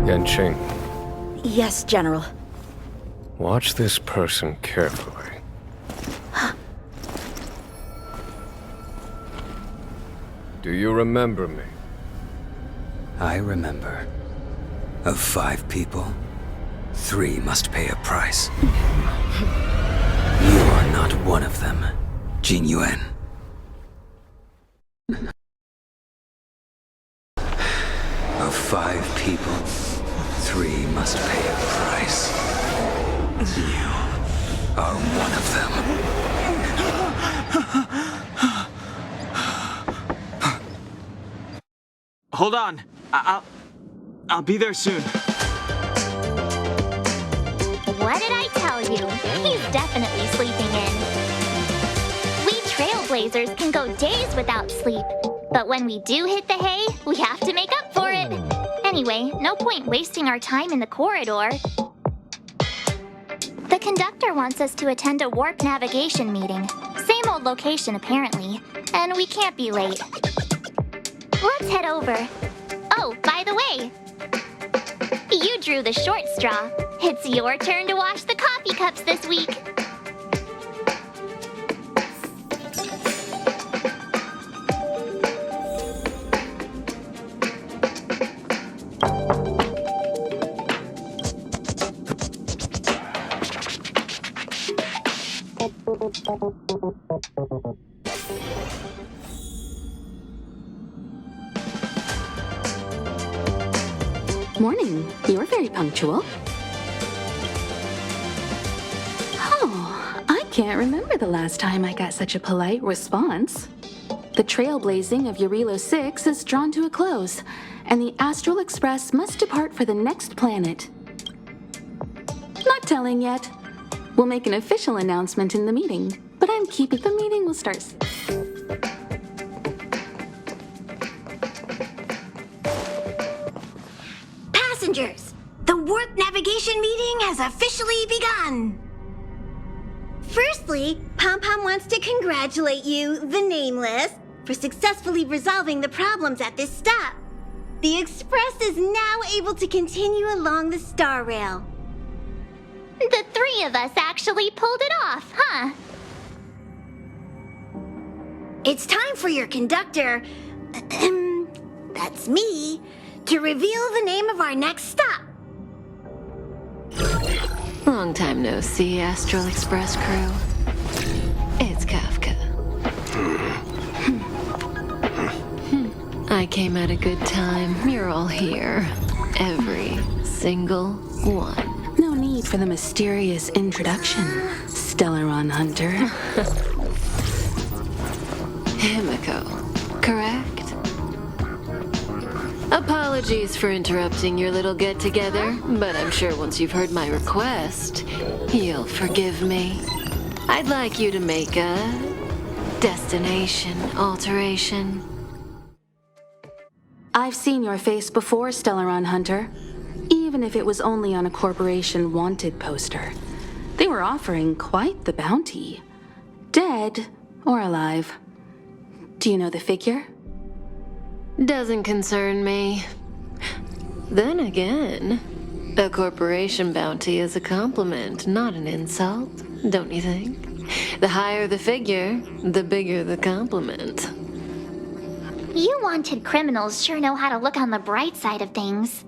Yanqing, Yes, General. watch this person carefully. Do you remember me? I remember. Of 5 people, 3 must pay a price. You are not one of them, Jin Yuan. Of 5 people, 3 must pay a price. You are one of them. Hold on. I'll be there soon. What did I tell you? He's definitely sleeping in. We Trailblazers can go days without sleep. But when we do hit the hay, we have to make up for it. Anyway, no point wasting our time in the corridor. The conductor wants us to attend a warp navigation meeting. Same old location, apparently. And we can't be late. Let's head over. Oh, by the way, you drew the short straw. It's your turn to wash the coffee cups this week. Morning. You're very punctual. Oh, I can't remember the last time I got such a polite response. The trailblazing of Eurilo 6 is drawn to a close, and the Astral Express must depart for the next planet. Not telling yet. We'll make an official announcement in the meeting, but I'm keeping the meeting will start. Passengers, the warp navigation meeting has officially begun. Firstly, Pom Pom wants to congratulate you, the Nameless, for successfully resolving the problems at this stop. The Express is now able to continue along the Star Rail. The 3 of us actually pulled it off, huh? It's time for your conductor, that's me, to reveal the name of our next stop. Long time no see, Astral Express crew. It's Kafka. I came at a good time. You're all here. Every single one. No need for the mysterious introduction, Stellaron Hunter. Himiko, correct? Apologies for interrupting your little get-together, but I'm sure once you've heard my request, you'll forgive me. I'd like you to make a destination alteration. I've seen your face before, Stellaron Hunter. Even if it was only on a corporation wanted poster. They were offering quite the bounty. Dead or alive. Do you know the figure? Doesn't concern me. Then again, a corporation bounty is a compliment, not an insult, don't you think? The higher the figure, the bigger the compliment. You wanted criminals sure know how to look on the bright side of things.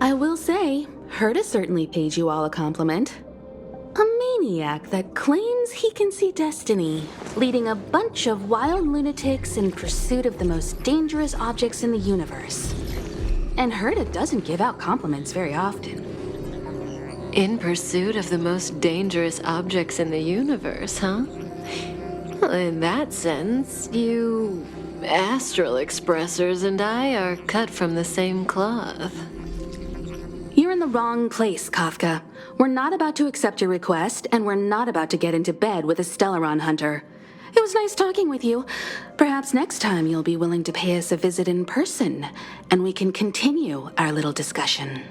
I will say, Herta certainly paid you all a compliment. A maniac that claims he can see destiny, leading a bunch of wild lunatics in pursuit of the most dangerous objects in the universe. And Herta doesn't give out compliments very often. In pursuit of the most dangerous objects in the universe, huh? Well, in that sense, you Astral Expressers and I are cut from the same cloth. You're in the wrong place, Kafka. We're not about to accept your request, and we're not about to get into bed with a Stellaron Hunter. It was nice talking with you. Perhaps next time you'll be willing to pay us a visit in person, and we can continue our little discussion.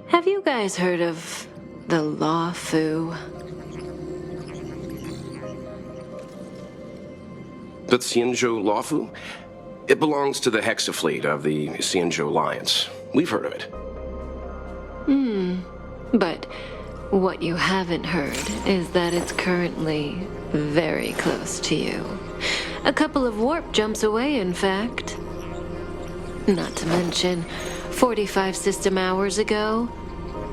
Have you guys heard of the Law Fu? The Xianzhou Lawfu? It belongs to the Hexafleet of the Xianzhou Alliance. We've heard of it. But what you haven't heard is that it's currently very close to you. A couple of warp jumps away, in fact. Not to mention, 45 system hours ago,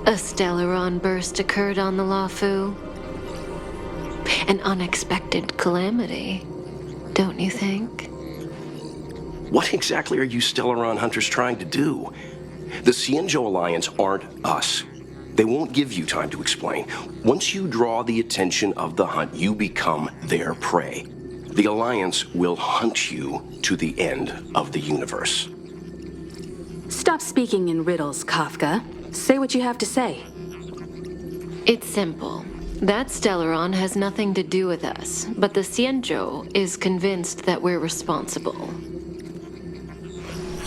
a Stellaron burst occurred on the Lafu. An unexpected calamity, don't you think? What exactly are you Stellaron hunters trying to do? The Xianzhou Alliance aren't us. They won't give you time to explain. Once you draw the attention of the hunt, you become their prey. The Alliance will hunt you to the end of the universe. Stop speaking in riddles, Kafka. Say what you have to say. It's simple. That Stellaron has nothing to do with us, but the Xianzhou is convinced that we're responsible.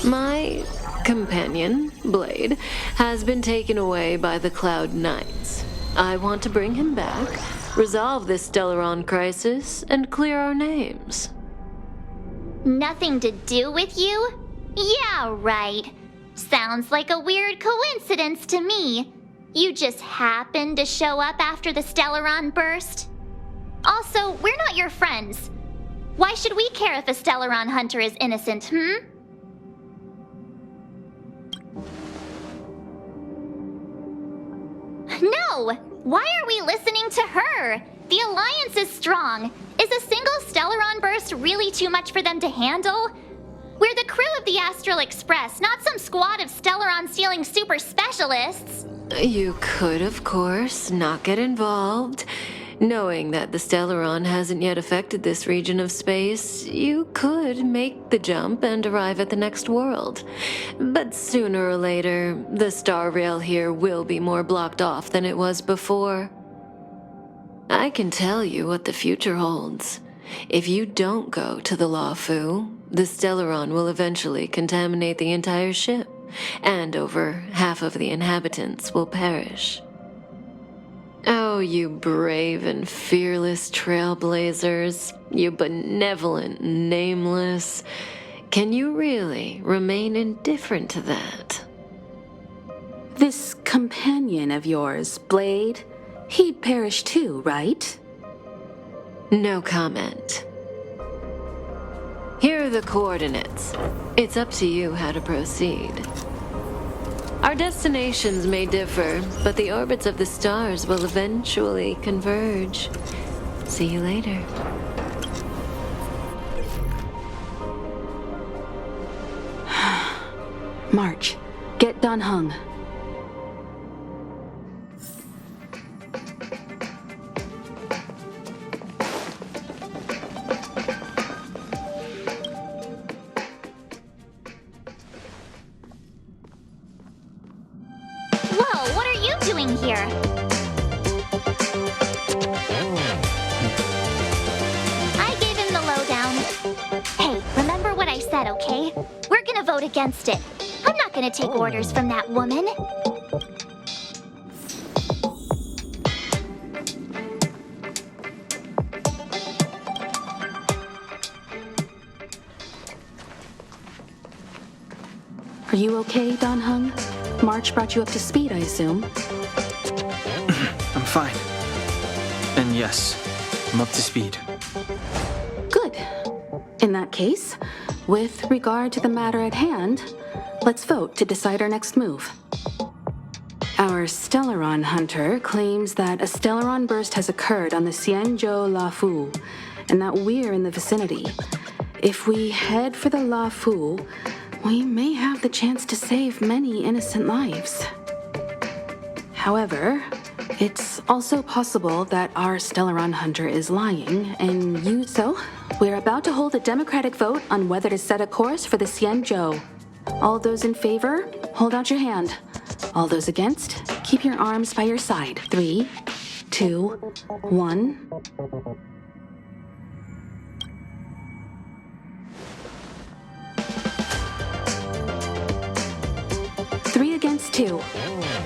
My companion, Blade, has been taken away by the Cloud Knights. I want to bring him back, resolve this Stellaron crisis, and clear our names. Nothing to do with you? Yeah, right. Sounds like a weird coincidence to me. You just happened to show up after the Stellaron burst? Also, we're not your friends. Why should we care if a Stellaron hunter is innocent, No! Why are we listening to her? The Alliance is strong. Is a single Stellaron burst really too much for them to handle? We're the crew of the Astral Express, not some squad of Stellaron-stealing super specialists. You could, of course, not get involved. Knowing that the Stellaron hasn't yet affected this region of space, you could make the jump and arrive at the next world. But sooner or later, the star rail here will be more blocked off than it was before. I can tell you what the future holds. If you don't go to the Lafu, the Stellaron will eventually contaminate the entire ship, and over half of the inhabitants will perish. Oh, you brave and fearless trailblazers, you benevolent nameless. Can you really remain indifferent to that? This companion of yours, Blade, he'd perish too, right? No comment. Here are the coordinates. It's up to you how to proceed. Our destinations may differ, but the orbits of the stars will eventually converge. See you later. March, get Dan Heng. Whoa, what are you doing here? I gave him the lowdown. Hey, remember what I said, okay? We're gonna vote against it. I'm not gonna take orders from that woman. Are you okay, Dan Heng? March brought you up to speed, I assume. I'm fine. And yes, I'm up to speed. Good. In that case, with regard to the matter at hand, let's vote to decide our next move. Our Stellaron hunter claims that a Stellaron burst has occurred on the Xianzhou Lafu, and that we're in the vicinity. If we head for the Lafu, we may have the chance to save many innocent lives. However, it's also possible that our Stellaron hunter is lying, and so we're about to hold a democratic vote on whether to set a course for the Xianzhou. All those in favor, hold out your hand. All those against, keep your arms by your side. 3, 2, 1. Three against 2.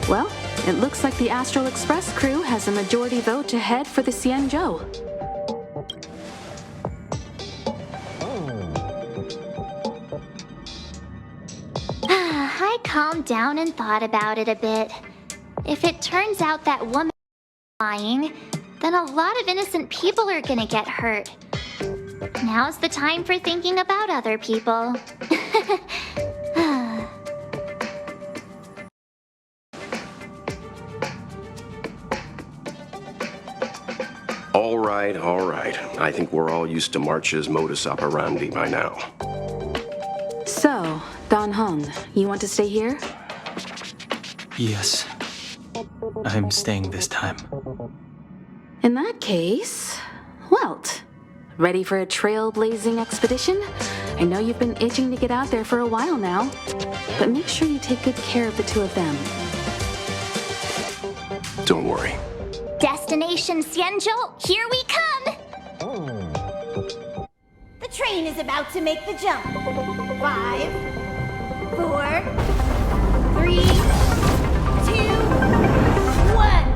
Well, it looks like the Astral Express crew has a majority vote to head for the Xianzhou. I I calmed down and thought about it a bit. If it turns out that woman is lying, then a lot of innocent people are gonna get hurt. Now's the time for thinking about other people. All right. I think we're all used to March's modus operandi by now. So, Don Hung, you want to stay here? Yes. I'm staying this time. In that case, Welt, ready for a trailblazing expedition? I know you've been itching to get out there for a while now, but make sure you take good care of the two of them. Don't worry. Destination Xianzhou, here we come! The train is about to make the jump. 5, 4, 3, 2, 1.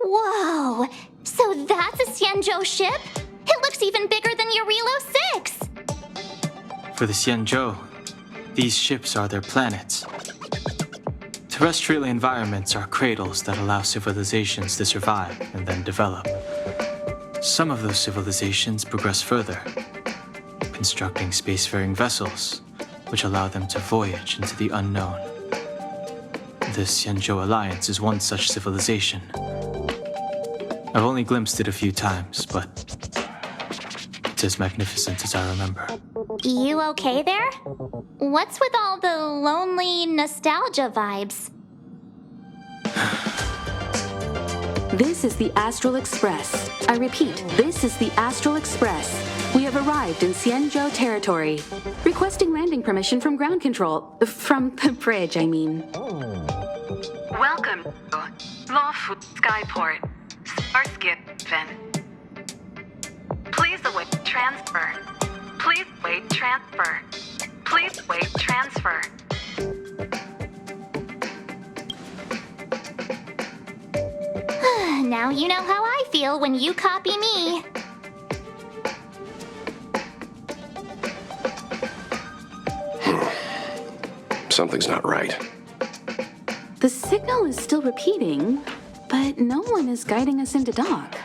Whoa! So that's a Xianzhou ship? It looks even bigger than Eurilo 6! For the Xianzhou, these ships are their planets. Terrestrial environments are cradles that allow civilizations to survive and then develop. Some of those civilizations progress further, constructing spacefaring vessels, which allow them to voyage into the unknown. The Xianzhou Alliance is one such civilization. I've only glimpsed it a few times, but it's as magnificent as I remember. You okay there? What's with all the lonely nostalgia vibes? This is the Astral Express. I repeat, this is the Astral Express. We have arrived in Xianzhou territory. Requesting landing permission from ground control. From the bridge, I mean. Welcome to Lawful Skyport, Starship. Please await transfer. Please wait transfer. Please wait transfer. Now you know how I feel when you copy me. Something's not right. The signal is still repeating, but no one is guiding us into dock.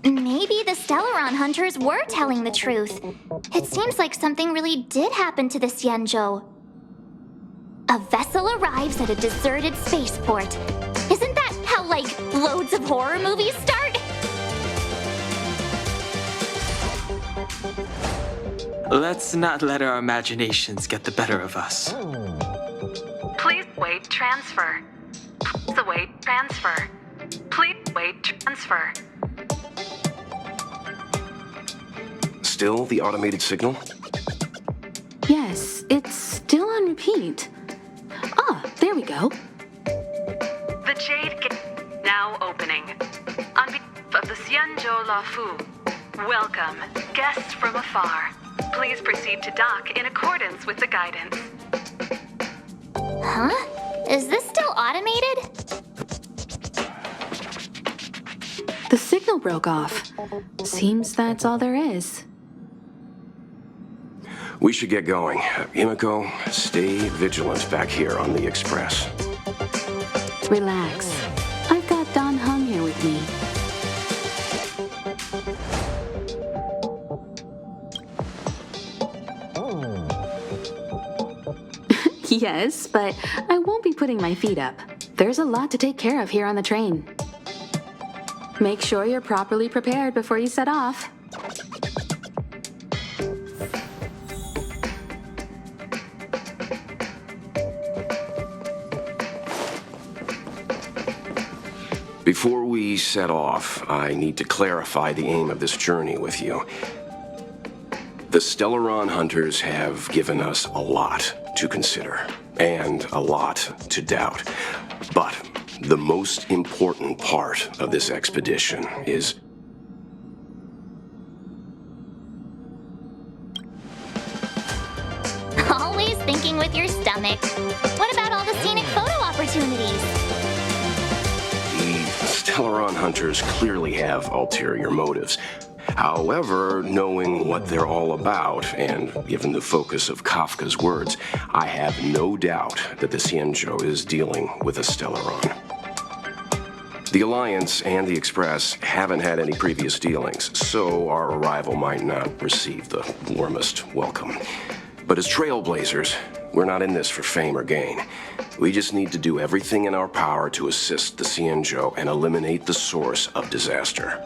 Maybe the Stellaron hunters were telling the truth. It seems like something really did happen to the Xianzhou. A vessel arrives at a deserted spaceport. Isn't that how, loads of horror movies start? Let's not let our imaginations get the better of us. Please wait transfer. Please await transfer. Please wait transfer. Still the automated signal? Yes, it's still on repeat. Ah, there we go. The Jade Gate now opening. On behalf of the Xianzhou Lafu, welcome, guests from afar. Please proceed to dock in accordance with the guidance. Huh? Is this still automated? The signal broke off. Seems that's all there is. We should get going. Himiko, stay vigilant back here on the Express. Relax. I've got Don Hung here with me. Yes, but I won't be putting my feet up. There's a lot to take care of here on the train. Make sure you're properly prepared before you set off. Before we set off, I need to clarify the aim of this journey with you. The Stellaron hunters have given us a lot to consider, and a lot to doubt. But the most important part of this expedition is... Always thinking with your stomach. What about all the scenic photo opportunities? The Stellaron hunters clearly have ulterior motives. However, knowing what they're all about, and given the focus of Kafka's words, I have no doubt that the Xianzhou is dealing with a Stellaron. The Alliance and the Express haven't had any previous dealings, so our arrival might not receive the warmest welcome. But as Trailblazers, we're not in this for fame or gain. We just need to do everything in our power to assist the Xianzhou and eliminate the source of disaster.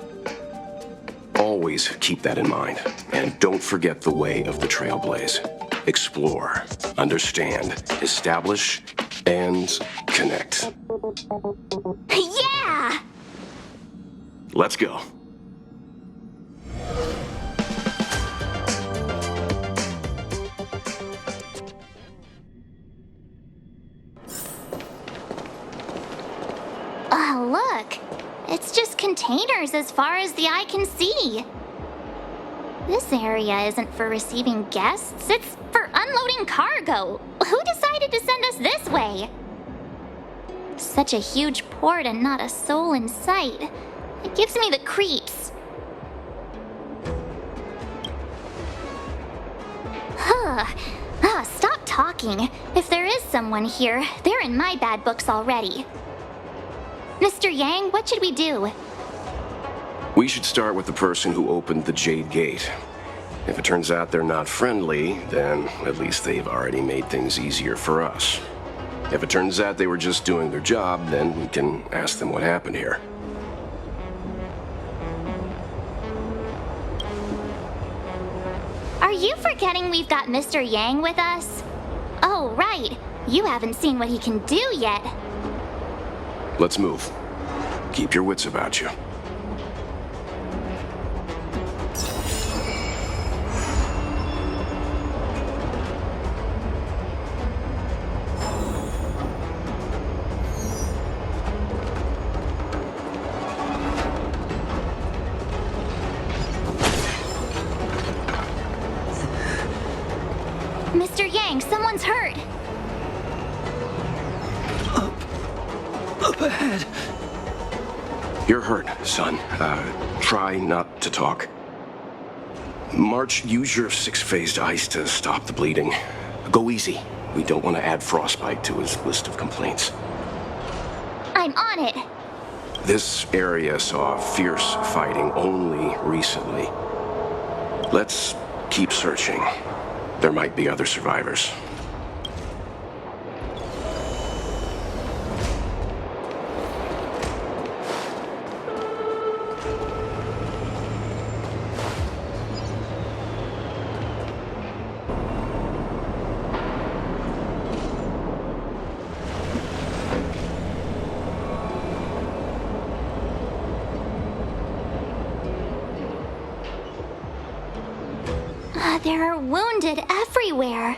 Always keep that in mind, and don't forget the way of the Trailblaze. Explore, understand, establish, and connect. Yeah! Let's go. Oh, look. It's just containers as far as the eye can see. This area isn't for receiving guests, it's for unloading cargo. Who decided to send us this way? Such a huge port and not a soul in sight. It gives me the creeps. Stop talking. If there is someone here, they're in my bad books already. Mr. Yang, what should we do? We should start with the person who opened the Jade Gate. If it turns out they're not friendly, then at least they've already made things easier for us. If it turns out they were just doing their job, then we can ask them what happened here. Are you forgetting we've got Mr. Yang with us? Oh, right. You haven't seen what he can do yet. Let's move. Keep your wits about you. Mr. Yang, someone's hurt. Up ahead. You're hurt, son. Try not to talk. March, use your six-phased ice to stop the bleeding. Go easy. We don't want to add frostbite to his list of complaints. I'm on it. This area saw fierce fighting only recently. Let's keep searching. There might be other survivors. There are wounded everywhere.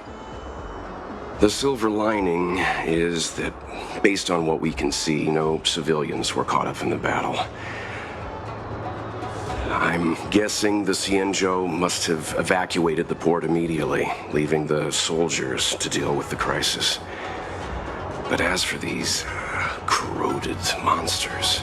The silver lining is that, based on what we can see, no civilians were caught up in the battle. I'm guessing the Xianzhou must have evacuated the port immediately, leaving the soldiers to deal with the crisis. But as for these corroded monsters...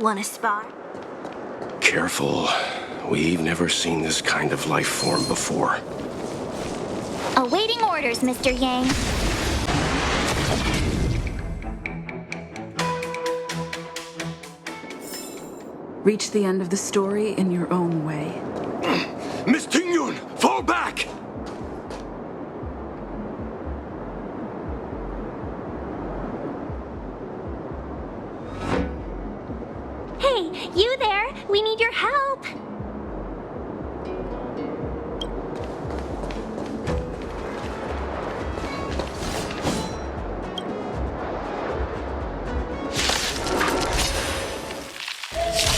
Want a spar? Careful. We've never seen this kind of life form before. Awaiting orders, Mr. Yang. Reach the end of the story in your own way. Miss Tingyun, fall back! Hey, you there! We need your help!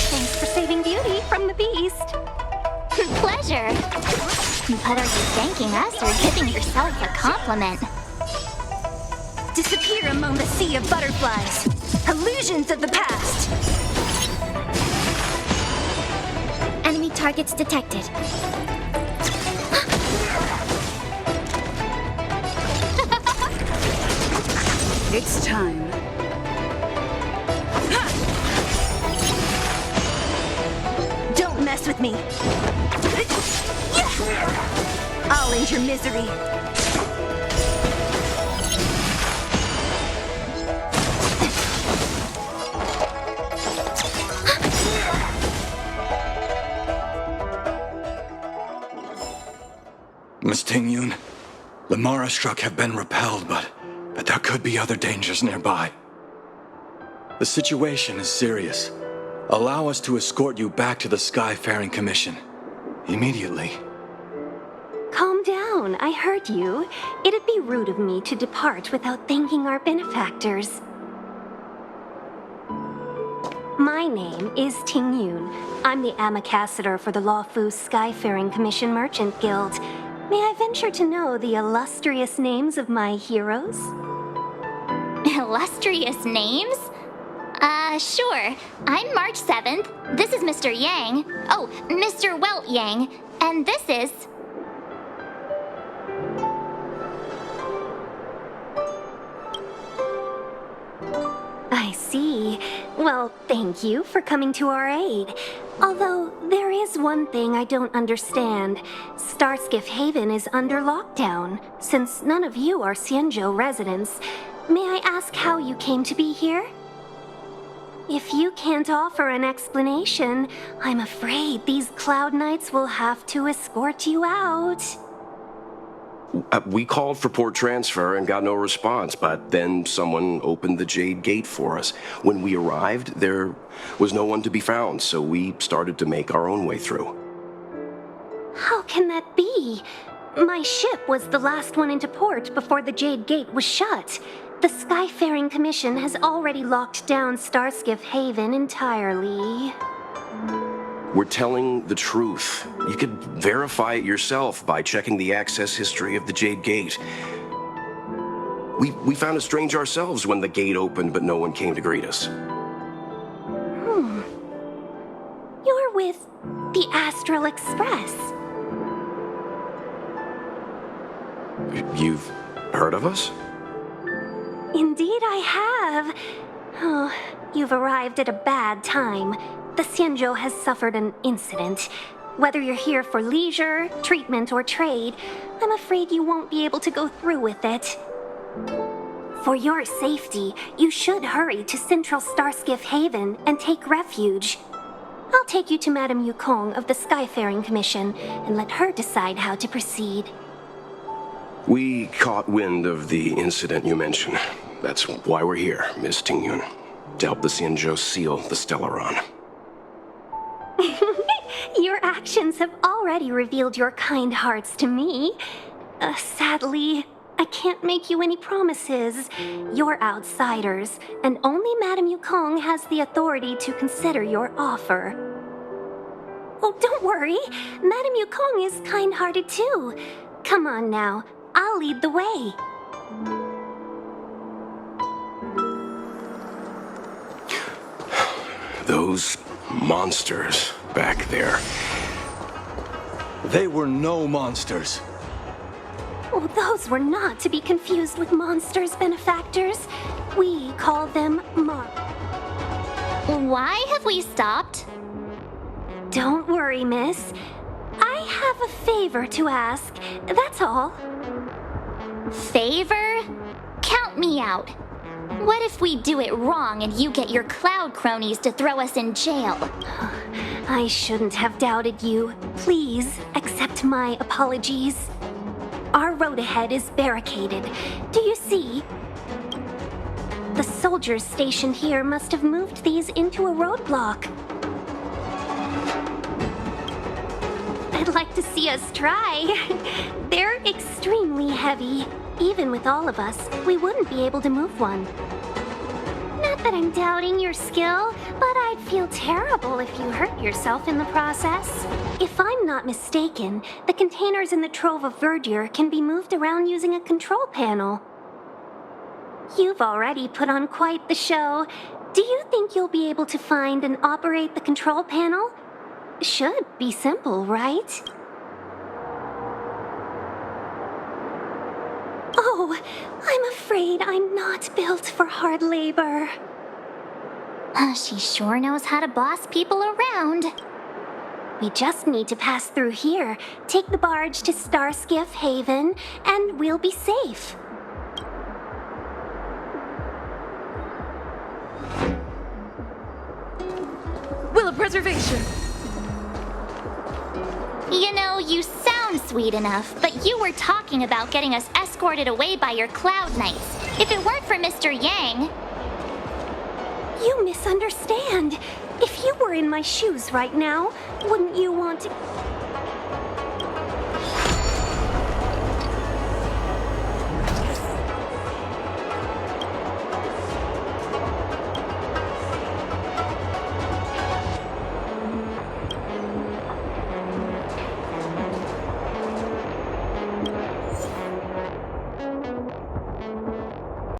Thanks for saving Beauty from the beast. Pleasure. But are you thanking us or giving yourself a compliment? Disappear among the sea of butterflies. Illusions of the past. Enemy targets detected. It's time. Don't mess with me. I'll end your misery. Miss Tingyun, the Mara struck have been repelled, but there could be other dangers nearby. The situation is serious. Allow us to escort you back to the Skyfaring Commission. Immediately. Calm down, I heard you. It'd be rude of me to depart without thanking our benefactors. My name is Tingyun. I'm the ambassador for the Lawfu Skyfaring Commission Merchant Guild. May I venture to know the illustrious names of my heroes? Illustrious names? Sure. I'm March 7th. This is Mr. Yang. Oh, Mr. Welt Yang. And this is... I see. Well, thank you for coming to our aid. Although, there is one thing I don't understand. Starskiff Haven is under lockdown. Since none of you are Xianzhou residents, may I ask how you came to be here? If you can't offer an explanation, I'm afraid these Cloud Knights will have to escort you out. We called for port transfer and got no response, but then someone opened the Jade Gate for us. When we arrived, there was no one to be found, so we started to make our own way through. How can that be? My ship was the last one into port before the Jade Gate was shut. The Skyfaring Commission has already locked down Starskiff Haven entirely. We're telling the truth. You could verify it yourself by checking the access history of the Jade Gate. We found it strange ourselves when the gate opened, but no one came to greet us. You're with the Astral Express. You've heard of us? Indeed I have. Oh, you've arrived at a bad time. The Xianzhou has suffered an incident. Whether you're here for leisure, treatment, or trade, I'm afraid you won't be able to go through with it. For your safety, you should hurry to Central Starskiff Haven and take refuge. I'll take you to Madame Yukong of the Skyfaring Commission and let her decide how to proceed. We caught wind of the incident you mentioned. That's why we're here, Miss Tingyun. To help the Xianzhou seal the Stellaron. Your actions have already revealed your kind hearts to me. Sadly, I can't make you any promises. You're outsiders, and only Madame Yukong has the authority to consider your offer. Oh, don't worry. Madame Yukong is kind-hearted too. Come on now, I'll lead the way. Those monsters back there. They were no monsters. Oh, those were not to be confused with monsters, benefactors. We call them Why have we stopped? Don't worry, miss. I have a favor to ask, that's all. Favor? Count me out. What if we do it wrong and you get your cloud cronies to throw us in jail? I shouldn't have doubted you. Please accept my apologies. Our road ahead is barricaded. Do you see? The soldiers stationed here must have moved these into a roadblock. like to see us try. They're extremely heavy. Even with all of us, we wouldn't be able to move one. Not that I'm doubting your skill, but I'd feel terrible if you hurt yourself in the process. If I'm not mistaken, the containers in the Trove of Verdure can be moved around using a control panel. You've already put on quite the show. Do you think you'll be able to find and operate the control panel? Should be simple, right? Oh, I'm afraid I'm not built for hard labor. She sure knows how to boss people around. We just need to pass through here, take the barge to Starskiff Haven, and we'll be safe. Will of Preservation! You know, you sound sweet enough, but you were talking about getting us escorted away by your Cloud Knights. If it weren't for Mr. Yang... You misunderstand. If you were in my shoes right now, wouldn't you want to...